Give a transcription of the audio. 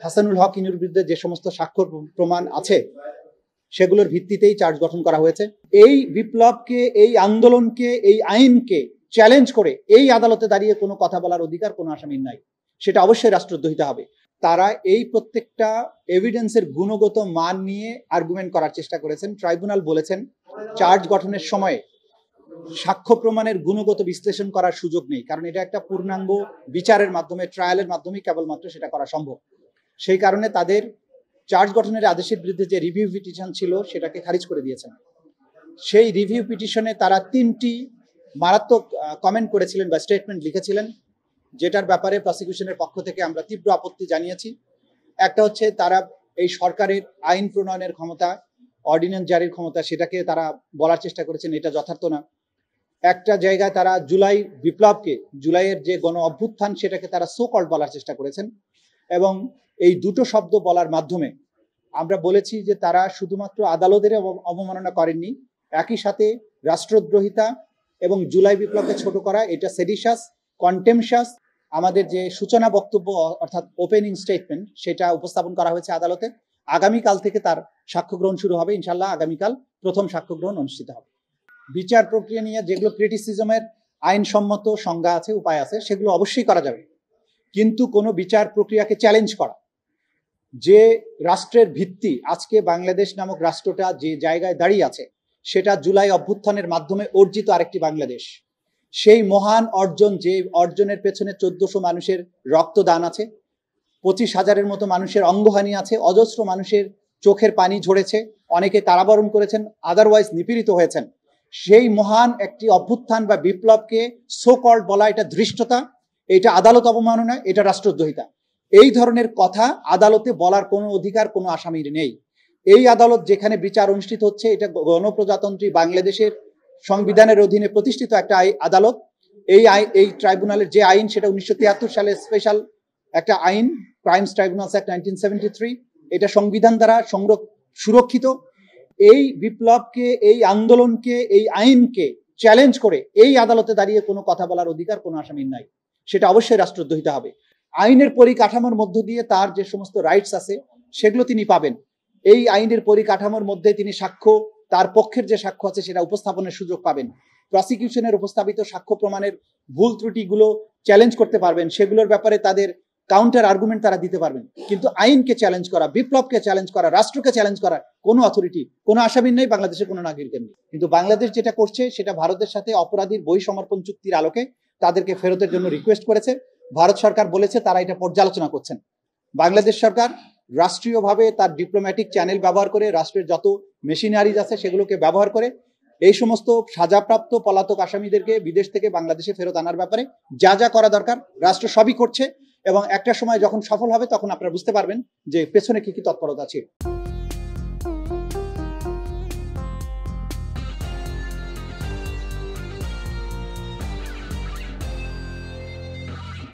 হাসানুল হক ইনুর বিরুদ্ধে যে সমস্ত স্বাক্ষর প্রমাণ আছে সেগুলোর ভিত্তিতেই চার্জ গঠন করা হয়েছে। এই বিপ্লবকে, এই আন্দোলনকে, এই আইনকে চ্যালেঞ্জ করে এই আদালতে দাঁড়িয়ে কোনো কথা বলার অধিকার কোনো আসামির নাই, সেটা অবশ্যই রাষ্ট্রদ্রোহিতা হবে। তারা এই প্রত্যেকটা এভিডেন্সের গুণগত মান নিয়ে আর্গুমেন্ট করার চেষ্টা করেছেন। ট্রাইব্যুনাল বলেছেন চার্জ গঠনের সময় সাক্ষ্য প্রমাণের গুণগত বিশ্লেষণ করার সুযোগ নেই, কারণ এটা একটা পূর্ণাঙ্গ বিচারের মাধ্যমে, ট্রায়ালের মাধ্যমে কেবলমাত্র সেটা করা সম্ভব। সেই কারণে তাদের চার্জ গঠনের আদেশের বিরুদ্ধে যে রিভিউ পিটিশন ছিল সেটাকে খারিজ করে দিয়েছেন। সেই রিভিউ পিটিশনে তারা 3টি মারাত্মক কমেন্ট করেছিলেন বা স্টেটমেন্ট লিখেছিলেন, যেটার ব্যাপারে প্রসিকিউশনের পক্ষ থেকে আমরা তীব্র আপত্তি জানিয়েছি। একটা হচ্ছে তারা এই সরকারের আইন প্রণয়নের ক্ষমতা, অর্ডিন্যান্স জারির ক্ষমতা, সেটাকে তারা বলার চেষ্টা করেছেন, এটা যথার্থ না। একটা জায়গায় তারা জুলাই বিপ্লবকে, জুলাইয়ের যে গণ অভ্যুত্থান, সেটাকে তারা সো কল্ড বলার চেষ্টা করেছেন। এবং এই দুটো শব্দ বলার মাধ্যমে আমরা বলেছি যে তারা শুধুমাত্র আদালতের অবমাননা করেননি, একই সাথে রাষ্ট্রদ্রোহিতা এবং জুলাই বিপ্লবকে ছোট করা, এটা সেডিশাস, কন্টেমশাস। আমাদের যে সূচনা বক্তব্য অর্থাৎ ওপেনিং স্টেটমেন্ট, সেটা উপস্থাপন করা হয়েছে আদালতে। আগামীকাল থেকে তার সাক্ষ্য গ্রহণ শুরু হবে। ইনশাল্লাহ আগামীকাল প্রথম সাক্ষ্য গ্রহণ অনুষ্ঠিত হবে। বিচার প্রক্রিয়া নিয়ে যেগুলো ক্রিটিসিজমের আইনসম্মত সংজ্ঞা আছে, উপায় আছে, সেগুলো অবশ্যই করা যাবে, কিন্তু কোনো বিচার প্রক্রিয়াকে চ্যালেঞ্জ করা, যে রাষ্ট্রের ভিত্তি আজকে বাংলাদেশ নামক রাষ্ট্রটা যে জায়গায় দাঁড়িয়ে আছে, সেটা জুলাই অভ্যুত্থানের মাধ্যমে অর্জিত আরেকটি বাংলাদেশ। সেই মহান অর্জন, যে অর্জনের পেছনে 1400 মানুষের রক্তদান আছে, 25,000-এর মতো মানুষের অঙ্গহানি আছে, অজস্র মানুষের চোখের পানি ঝরেছে, অনেকে কারাবরণ করেছেন, আদারওয়াইজ নিপীড়িত হয়েছেন। সেই মহান একটি অভ্যুত্থান বা বিপ্লবকে সো কল্ড বলা, এটা ধৃষ্টতা, এটা আদালত অবমাননা, এটা রাষ্ট্রদ্রোহিতা। এই ধরনের কথা আদালতে বলার কোনো অধিকার কোনো আসামির নেই। এই আদালত যেখানে বিচার অনুষ্ঠিত হচ্ছে, এটা গণপ্রজাতন্ত্রী বাংলাদেশের সংবিধানের অধীনে প্রতিষ্ঠিত একটা আদালত। এই ট্রাইব্যুনালের যে আইন, সেটা 1973 সালে স্পেশাল একটা আইন, ক্রাইমস ট্রাইব্যুনালস অ্যাক্ট 1973, এটা সংবিধান দ্বারা সুরক্ষিত। এই বিপ্লবকে, এই আন্দোলনকে, এই আইনকে চ্যালেঞ্জ করে এই আদালতে দাঁড়িয়ে কোনো কথা বলার অধিকার কোনো আসামির নাই, সেটা অবশ্যই রাষ্ট্রদ্রোহিতা হবে। আইনের পরিকাঠামোর মধ্য দিয়ে তার যে সমস্ত রাইটস আছে সেগুলো তিনি পাবেন। এই আইনের পরিকাঠামোর মধ্যে তিনি সাক্ষ্য, তার পক্ষের যে সাক্ষ্য আছে সেটা উপস্থাপনের সুযোগ পাবেন। প্রসিকিউশনের উপস্থাপিত সাক্ষ্য প্রমাণের ভুল ত্রুটিগুলো চ্যালেঞ্জ করতে পারবেন, সেগুলোর ব্যাপারে তাদের কাউন্টার আর্গুমেন্ট তারা দিতে পারবেন। কিন্তু আইনকে চ্যালেঞ্জ করা, বিপ্লবকে চ্যালেঞ্জ করা, রাষ্ট্রকে চ্যালেঞ্জ করা কোনো অথরিটি, কোনো আসামির নেই, বাংলাদেশের কোনো নাগরিকের নেই। কিন্তু বাংলাদেশ যেটা করছে, সেটা ভারতের সাথে অপরাধীর বহিঃসমর্পণ চুক্তির আলোকে তাদেরকে ফেরতের জন্য রিকোয়েস্ট করেছে। ভারত সরকার বলেছে তারা এটা পর্যালোচনা করছেন। বাংলাদেশ সরকার রাষ্ট্রীয়ভাবে তার ডিপ্লোম্যাটিক চ্যানেল ব্যবহার করে, রাষ্ট্রের যত মেশিনারিজ আছে সেগুলোকে ব্যবহার করে এই সমস্ত সাজাপ্রাপ্ত পলাতক আসামিদেরকে বিদেশ থেকে বাংলাদেশে ফেরত আনার ব্যাপারে যা যা করা দরকার রাষ্ট্র সবই করছে। এবং একটা সময় যখন সফল হবে, তখন আপনারা বুঝতে পারবেন যে পেছনে কি কি তৎপরতা ছিল।